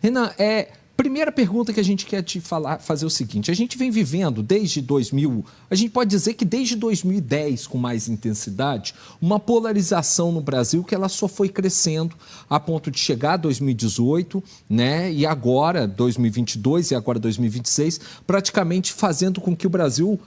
Renan, primeira pergunta que a gente quer te fazer o seguinte: a gente vem vivendo desde 2000, a gente pode dizer que desde 2010, com mais intensidade, uma polarização no Brasil que ela só foi crescendo a ponto de chegar a 2018, né? E agora, 2022 e agora 2026, praticamente fazendo com que o Brasil,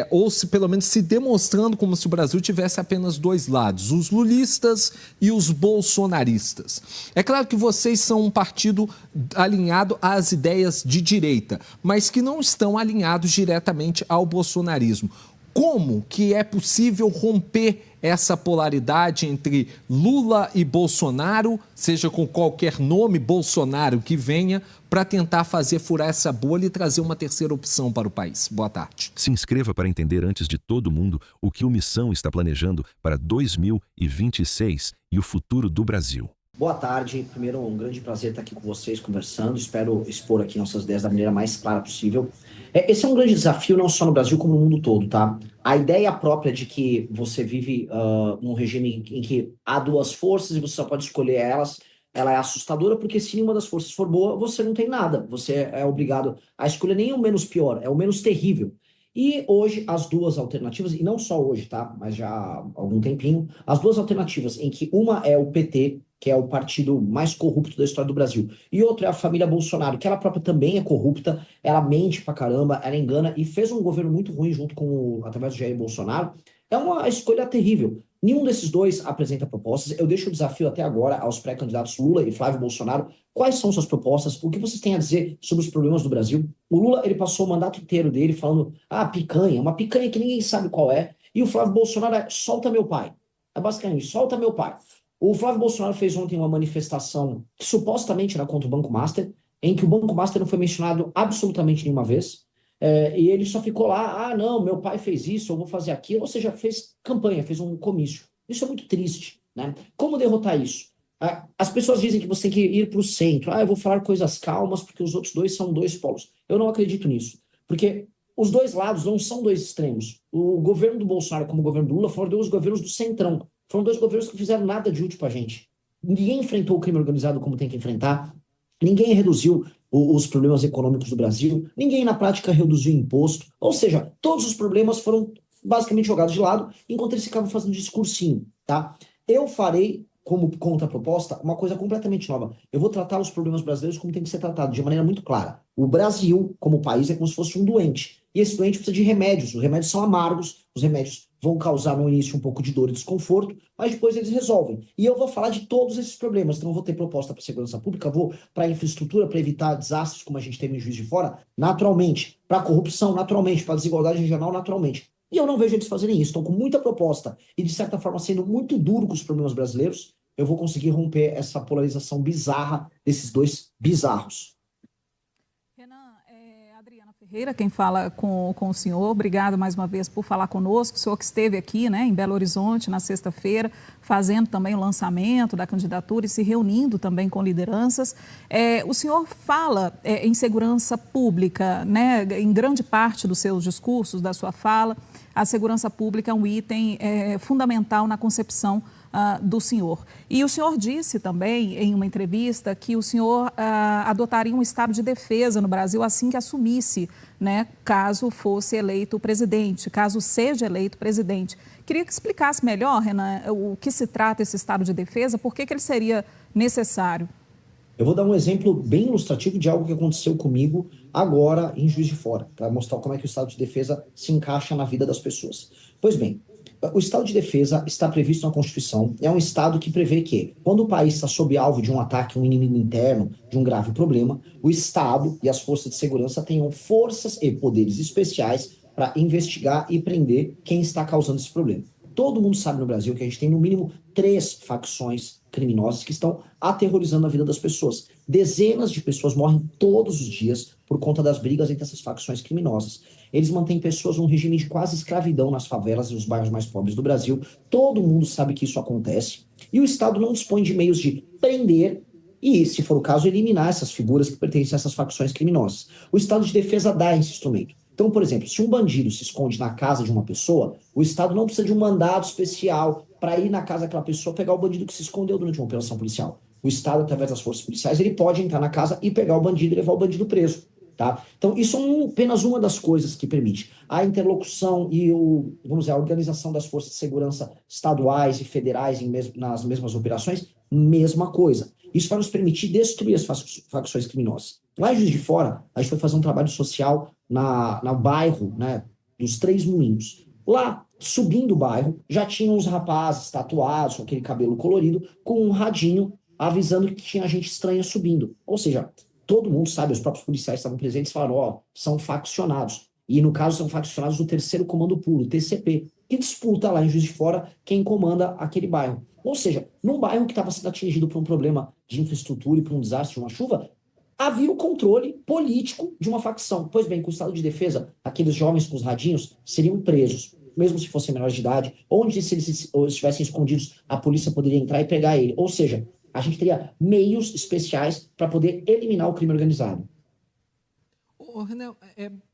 ou se pelo menos se demonstrando como se o Brasil tivesse apenas dois lados, os lulistas e os bolsonaristas. É claro que vocês são um partido alinhado às ideias de direita, mas que não estão alinhados diretamente ao bolsonarismo. Como que é possível romper essa polaridade entre Lula e Bolsonaro, seja com qualquer nome Bolsonaro que venha, para tentar fazer furar essa bolha e trazer uma terceira opção para o país? Boa tarde. Se inscreva para entender antes de todo mundo o que o Missão está planejando para 2026 e o futuro do Brasil. Boa tarde. Primeiro, um grande prazer estar aqui com vocês conversando. Espero expor aqui nossas ideias da maneira mais clara possível. Esse é um grande desafio não só no Brasil, como no mundo todo, tá? A ideia própria de que você vive num regime em que há duas forças e você só pode escolher elas, ela é assustadora, porque se nenhuma das forças for boa, você não tem nada. Você é obrigado a escolher nem o menos pior, é o menos terrível. E hoje, as duas alternativas, e não só hoje, tá? Mas já há algum tempinho, as duas alternativas em que uma é o PT, que é o partido mais corrupto da história do Brasil, e outra é a família Bolsonaro, que ela própria também é corrupta, ela mente pra caramba, ela engana e fez um governo muito ruim junto através do Jair Bolsonaro. É uma escolha terrível. Nenhum desses dois apresenta propostas. Eu deixo o desafio até agora aos pré-candidatos Lula e Flávio Bolsonaro. Quais são suas propostas? O que vocês têm a dizer sobre os problemas do Brasil? O Lula, ele passou o mandato inteiro dele falando, picanha, uma picanha que ninguém sabe qual é. E o Flávio Bolsonaro é, solta meu pai. É basicamente, solta meu pai. O Flávio Bolsonaro fez ontem uma manifestação que supostamente era contra o Banco Master, em que o Banco Master não foi mencionado absolutamente nenhuma vez. E ele só ficou lá, não, meu pai fez isso, eu vou fazer aquilo. Ou seja, fez campanha, fez um comício. Isso é muito triste, né? Como derrotar isso? As pessoas dizem que você tem que ir para o centro. Eu vou falar coisas calmas porque os outros dois são dois polos. Eu não acredito nisso. Porque os dois lados não são dois extremos. O governo do Bolsonaro como o governo do Lula foram dois governos do centrão. Foram dois governos que fizeram nada de útil pra gente. Ninguém enfrentou o crime organizado como tem que enfrentar. Ninguém reduziu os problemas econômicos do Brasil. Ninguém, na prática, reduziu imposto. Ou seja, todos os problemas foram basicamente jogados de lado, enquanto eles ficavam fazendo discursinho, tá? Eu farei, como contraproposta, uma coisa completamente nova. Eu vou tratar os problemas brasileiros como tem que ser tratado, de maneira muito clara. O Brasil, como país, é como se fosse um doente. E esse doente precisa de remédios. Os remédios são amargos, os remédios vão causar no início um pouco de dor e desconforto, mas depois eles resolvem. E eu vou falar de todos esses problemas. Então eu vou ter proposta para segurança pública, vou para infraestrutura, para evitar desastres como a gente teve em Juiz de Fora, naturalmente. Para corrupção, naturalmente. Para desigualdade regional, naturalmente. E eu não vejo eles fazerem isso. Estão com muita proposta e, de certa forma, sendo muito duro com os problemas brasileiros, eu vou conseguir romper essa polarização bizarra desses dois bizarros. Adriana Ferreira, quem fala com o senhor, obrigado mais uma vez por falar conosco, o senhor que esteve aqui, né, em Belo Horizonte na sexta-feira, fazendo também o lançamento da candidatura e se reunindo também com lideranças. O senhor fala em segurança pública, né, em grande parte dos seus discursos, da sua fala, a segurança pública é um item fundamental na concepção do senhor. E o senhor disse também, em uma entrevista, que o senhor adotaria um estado de defesa no Brasil assim que assumisse, né, caso fosse eleito presidente, caso seja eleito presidente. Queria que explicasse melhor, Renan, o que se trata esse estado de defesa, por que ele seria necessário? Eu vou dar um exemplo bem ilustrativo de algo que aconteceu comigo agora em Juiz de Fora, para mostrar como é que o estado de defesa se encaixa na vida das pessoas. Pois bem, o estado de defesa está previsto na Constituição, é um estado que prevê que, quando o país está sob alvo de um ataque, um inimigo interno, de um grave problema, o Estado e as forças de segurança tenham forças e poderes especiais para investigar e prender quem está causando esse problema. Todo mundo sabe no Brasil que a gente tem no mínimo 3 facções criminosas que estão aterrorizando a vida das pessoas. Dezenas de pessoas morrem todos os dias por conta das brigas entre essas facções criminosas. Eles mantêm pessoas num regime de quase escravidão nas favelas e nos bairros mais pobres do Brasil. Todo mundo sabe que isso acontece. E o Estado não dispõe de meios de prender e, se for o caso, eliminar essas figuras que pertencem a essas facções criminosas. O Estado de defesa dá esse instrumento. Então, por exemplo, se um bandido se esconde na casa de uma pessoa, o Estado não precisa de um mandado especial para ir na casa daquela pessoa pegar o bandido que se escondeu durante uma operação policial. O Estado, através das forças policiais, ele pode entrar na casa e pegar o bandido e levar o bandido preso. Tá? Então, isso é apenas uma das coisas que permite. A interlocução e vamos dizer, a organização das forças de segurança estaduais e federais nas mesmas operações, mesma coisa. Isso vai nos permitir destruir as facções criminosas. Lá em Juiz de Fora, a gente foi fazer um trabalho social no bairro, né, dos Três Moinhos. Lá, subindo o bairro, já tinham uns rapazes tatuados, com aquele cabelo colorido, com um radinho avisando que tinha gente estranha subindo. Ou seja, todo mundo sabe, os próprios policiais estavam presentes e falaram, ó, são faccionados. E no caso são faccionados do Terceiro Comando Puro, TCP, que disputa lá em Juiz de Fora quem comanda aquele bairro. Ou seja, num bairro que estava sendo atingido por um problema de infraestrutura e por um desastre de uma chuva, havia o controle político de uma facção. Pois bem, com o estado de defesa, aqueles jovens com os radinhos seriam presos, mesmo se fossem menores de idade, onde se eles estivessem escondidos, a polícia poderia entrar e pegar ele. Ou seja, a gente teria meios especiais para poder eliminar o crime organizado. Ô, Renan,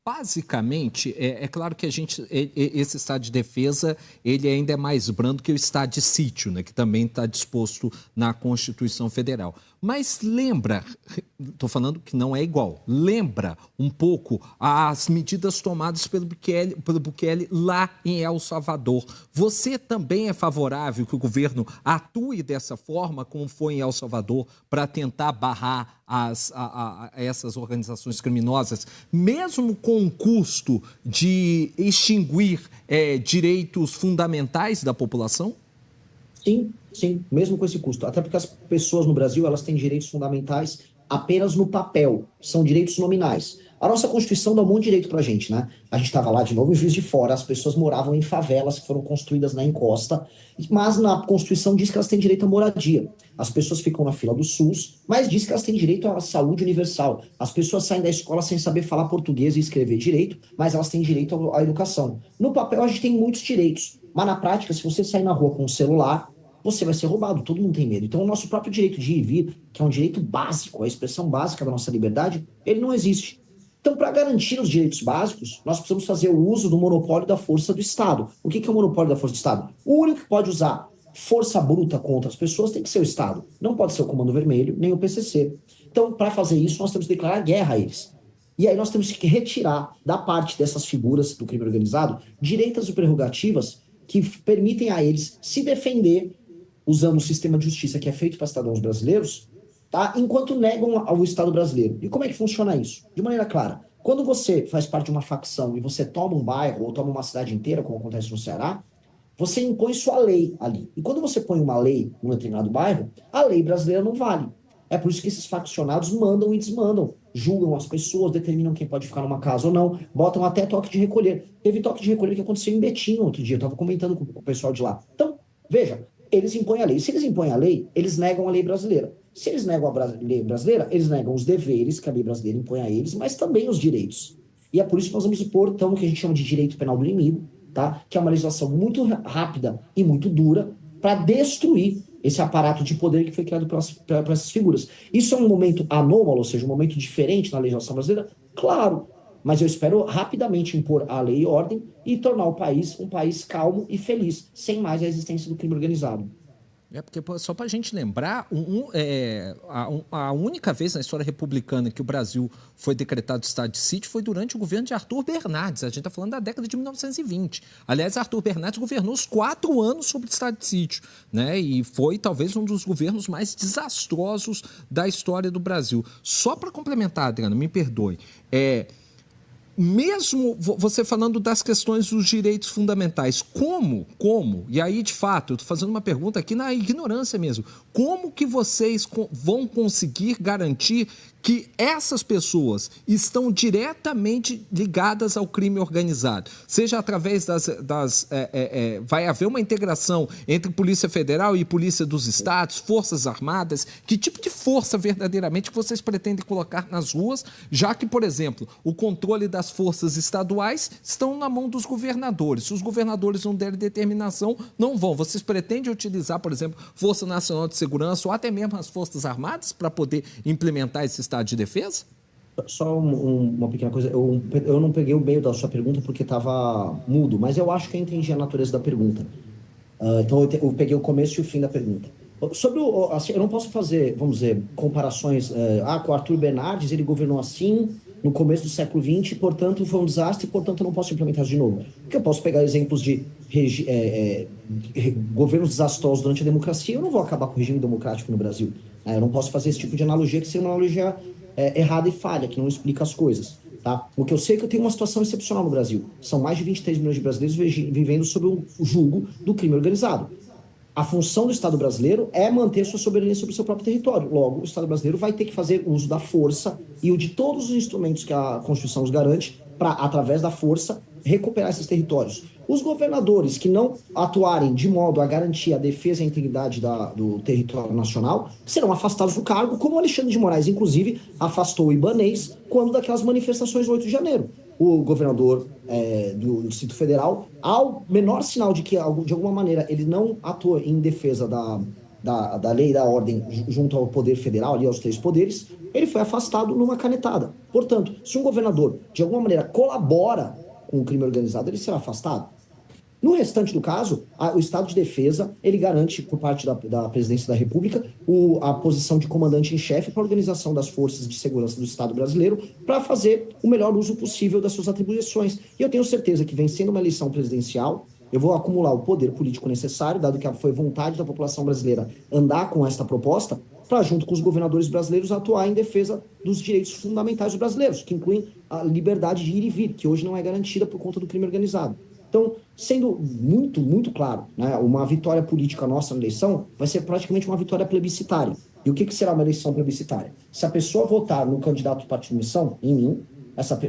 basicamente, é claro que esse estado de defesa, ele ainda é mais brando que o estado de sítio, né, que também está disposto na Constituição Federal. Mas lembra, estou falando que não é igual, lembra um pouco as medidas tomadas pelo Bukele lá em El Salvador. Você também é favorável que o governo atue dessa forma, como foi em El Salvador, para tentar barrar essas organizações criminosas, mesmo com o custo de extinguir direitos fundamentais da população? Sim, mesmo com esse custo. Até porque as pessoas no Brasil, elas têm direitos fundamentais apenas no papel, são direitos nominais. A nossa Constituição dá um monte de direito pra gente, né? A gente estava lá de novo em Juiz de Fora, as pessoas moravam em favelas que foram construídas na encosta, mas na Constituição diz que elas têm direito à moradia. As pessoas ficam na fila do SUS, mas diz que elas têm direito à saúde universal. As pessoas saem da escola sem saber falar português e escrever direito, mas elas têm direito à educação. No papel a gente tem muitos direitos, mas na prática, se você sair na rua com um celular, você vai ser roubado, todo mundo tem medo. Então o nosso próprio direito de ir e vir, que é um direito básico, a expressão básica da nossa liberdade, ele não existe. Então, para garantir os direitos básicos, nós precisamos fazer o uso do monopólio da força do Estado. O que é o monopólio da força do Estado? O único que pode usar força bruta contra as pessoas tem que ser o Estado. Não pode ser o Comando Vermelho, nem o PCC. Então, para fazer isso, nós temos que declarar guerra a eles. E aí nós temos que retirar da parte dessas figuras do crime organizado direitos e prerrogativas que permitem a eles se defender usando o sistema de justiça que é feito para cidadãos brasileiros, tá? Enquanto negam ao Estado brasileiro. E como é que funciona isso? De maneira clara. Quando você faz parte de uma facção e você toma um bairro ou toma uma cidade inteira, como acontece no Ceará, você impõe sua lei ali. E quando você põe uma lei num determinado bairro, a lei brasileira não vale. É por isso que esses faccionados mandam e desmandam, julgam as pessoas, determinam quem pode ficar numa casa ou não, botam até toque de recolher. Teve toque de recolher que aconteceu em Betim outro dia, eu estava comentando com o pessoal de lá. Então, veja, eles impõem a lei. Se eles impõem a lei, eles negam a lei brasileira. Se eles negam a lei brasileira, eles negam os deveres que a lei brasileira impõe a eles, mas também os direitos. E é por isso que nós vamos impor, então, o que a gente chama de direito penal do inimigo, tá? Que é uma legislação muito rápida e muito dura para destruir esse aparato de poder que foi criado para essas figuras. Isso é um momento anômalo, ou seja, um momento diferente na legislação brasileira? Claro, mas eu espero rapidamente impor a lei e ordem e tornar o país um país calmo e feliz, sem mais a existência do crime organizado. Porque só para a gente lembrar, a única vez na história republicana que o Brasil foi decretado estado de sítio foi durante o governo de Arthur Bernardes. A gente está falando da década de 1920. Aliás, Arthur Bernardes governou os 4 anos sobre o estado de sítio, né? E foi talvez um dos governos mais desastrosos da história do Brasil. Só para complementar, Adriana, me perdoe, mesmo você falando das questões dos direitos fundamentais, como, e aí de fato, eu estou fazendo uma pergunta aqui na ignorância mesmo, como que vocês vão conseguir garantir que essas pessoas estão diretamente ligadas ao crime organizado? Seja através vai haver uma integração entre Polícia Federal e Polícia dos Estados, Forças Armadas, que tipo de força verdadeiramente que vocês pretendem colocar nas ruas, já que, por exemplo, o controle das forças estaduais estão na mão dos governadores. Se os governadores não derem determinação, não vão. Vocês pretendem utilizar, por exemplo, Força Nacional de Segurança ou até mesmo as Forças Armadas para poder implementar esse estado de defesa? Só uma pequena coisa, eu não peguei o meio da sua pergunta porque estava mudo, mas eu acho que eu entendi a natureza da pergunta. Então eu peguei o começo e o fim da pergunta. Sobre assim, eu não posso fazer, vamos dizer, comparações. Com o Arthur Bernardes, ele governou assim no começo do século XX, portanto foi um desastre, portanto eu não posso implementar de novo. Porque eu posso pegar exemplos de governos desastrosos durante a democracia, eu não vou acabar com o regime democrático no Brasil. Eu não posso fazer esse tipo de analogia, que seria uma analogia errada e falha, que não explica as coisas. Tá? O que eu sei é que eu tenho uma situação excepcional no Brasil. São mais de 23 milhões de brasileiros vivendo sob o jugo do crime organizado. A função do Estado brasileiro é manter sua soberania sobre o seu próprio território. Logo, o Estado brasileiro vai ter que fazer uso da força e o de todos os instrumentos que a Constituição nos garante para, através da força, recuperar esses territórios. Os governadores que não atuarem de modo a garantir a defesa e a integridade do território nacional serão afastados do cargo, como o Alexandre de Moraes, inclusive, afastou o Ibanez quando daquelas manifestações do 8 de janeiro. O governador do Distrito Federal, ao menor sinal de que, de alguma maneira, ele não atua em defesa da lei e da ordem junto ao poder federal, ali aos 3 poderes, ele foi afastado numa canetada. Portanto, se um governador, de alguma maneira, colabora com o crime organizado, ele será afastado. No restante do caso, o Estado de Defesa, ele garante, por parte da Presidência da República, a posição de comandante em chefe para a organização das forças de segurança do Estado brasileiro para fazer o melhor uso possível das suas atribuições. E eu tenho certeza que, vencendo uma eleição presidencial, eu vou acumular o poder político necessário, dado que foi vontade da população brasileira andar com esta proposta, para, junto com os governadores brasileiros, atuar em defesa dos direitos fundamentais dos brasileiros, que incluem a liberdade de ir e vir, que hoje não é garantida por conta do crime organizado. Então, sendo muito, muito claro, né, uma vitória política nossa na eleição vai ser praticamente uma vitória plebiscitária. E o que será uma eleição plebiscitária? Se a pessoa votar no candidato do partido de missão, em mim,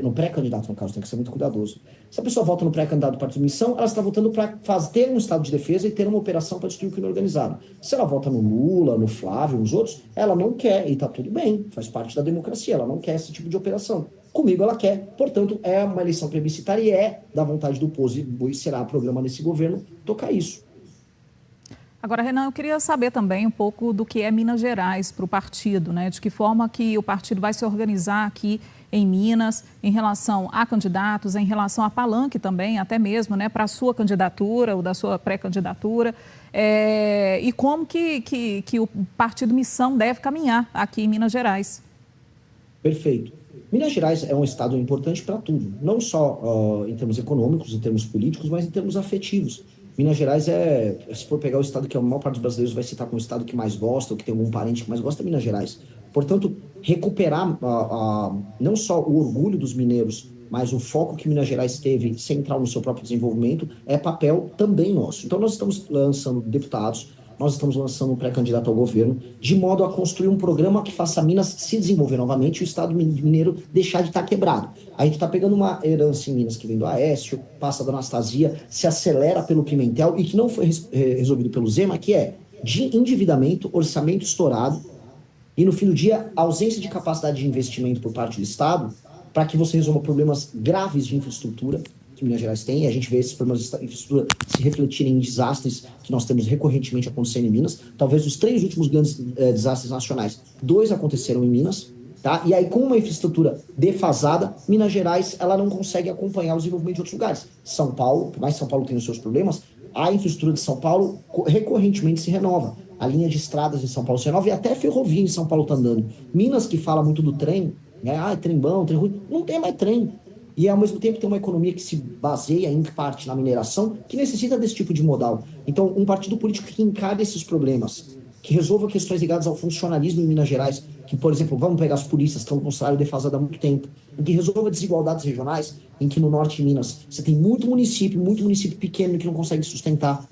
no pré-candidato, no caso, tem que ser muito cuidadoso. Se a pessoa vota no pré-candidato do partido de missão, ela está votando para ter um estado de defesa e ter uma operação para destruir o crime organizado. Se ela vota no Lula, no Flávio, nos outros, ela não quer, e está tudo bem, faz parte da democracia, ela não quer esse tipo de operação. Comigo ela quer, portanto, é uma eleição plebiscitária e é da vontade do povo e será programa desse governo tocar isso. Agora, Renan, eu queria saber também um pouco do que é Minas Gerais para o partido, né? De que forma que o partido vai se organizar aqui em Minas, em relação a candidatos, em relação a palanque também, até mesmo, né, para a sua candidatura ou da sua pré-candidatura, e como que o partido Missão deve caminhar aqui em Minas Gerais. Perfeito. Minas Gerais é um estado importante para tudo, não só em termos econômicos, em termos políticos, mas em termos afetivos. Minas Gerais se for pegar o estado que a maior parte dos brasileiros vai citar como o estado que mais gosta, ou que tem algum parente que mais gosta, é Minas Gerais. Portanto, recuperar não só o orgulho dos mineiros, mas o foco que Minas Gerais teve central no seu próprio desenvolvimento é papel também nosso. Então, nós estamos lançando deputados, nós estamos lançando um pré-candidato ao governo, de modo a construir um programa que faça Minas se desenvolver novamente e o estado mineiro deixar de estar quebrado. A gente está pegando uma herança em Minas que vem do Aécio, passa da Anastasia, se acelera pelo Pimentel e que não foi resolvido pelo Zema, que é de endividamento, orçamento estourado e, no fim do dia, ausência de capacidade de investimento por parte do Estado para que você resolva problemas graves de infraestrutura que Minas Gerais tem, e a gente vê esses problemas de infraestrutura se refletirem em desastres que nós temos recorrentemente acontecendo em Minas. Talvez os 3 últimos grandes desastres nacionais, 2 aconteceram em Minas, tá? E aí, com uma infraestrutura defasada, Minas Gerais ela não consegue acompanhar o desenvolvimento de outros lugares. São Paulo, por mais que São Paulo tenha os seus problemas, a infraestrutura de São Paulo recorrentemente se renova. A linha de estradas de São Paulo se renova e até ferrovia em São Paulo está andando. Minas, que fala muito do trem, né? Trem bom, trem ruim, não tem mais trem. E, ao mesmo tempo, tem uma economia que se baseia, em parte, na mineração, que necessita desse tipo de modal. Então, um partido político que encare esses problemas, que resolva questões ligadas ao funcionalismo em Minas Gerais, que, por exemplo, vamos pegar as polícias, que estão com o salário defasado há muito tempo, em que resolva desigualdades regionais, em que no norte de Minas você tem muito município pequeno que não consegue sustentar,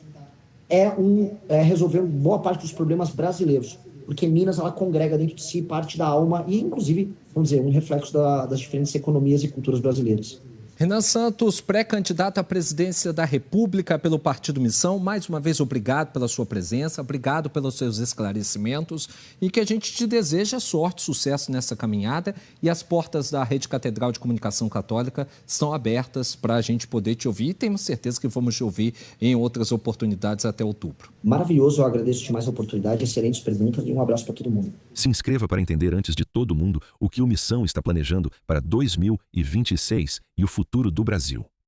resolver boa parte dos problemas brasileiros. Porque Minas, ela congrega dentro de si parte da alma e, inclusive, vamos dizer, um reflexo das diferentes economias e culturas brasileiras. Renan Santos, pré-candidato à presidência da República pelo Partido Missão, mais uma vez obrigado pela sua presença, obrigado pelos seus esclarecimentos e que a gente te deseja sorte, sucesso nessa caminhada e as portas da Rede Catedral de Comunicação Católica estão abertas para a gente poder te ouvir e temos certeza que vamos te ouvir em outras oportunidades até outubro. Maravilhoso, eu agradeço demais a oportunidade, excelentes perguntas e um abraço para todo mundo. Se inscreva para entender antes de todo mundo o que o Missão está planejando para 2026 e o futuro do Brasil.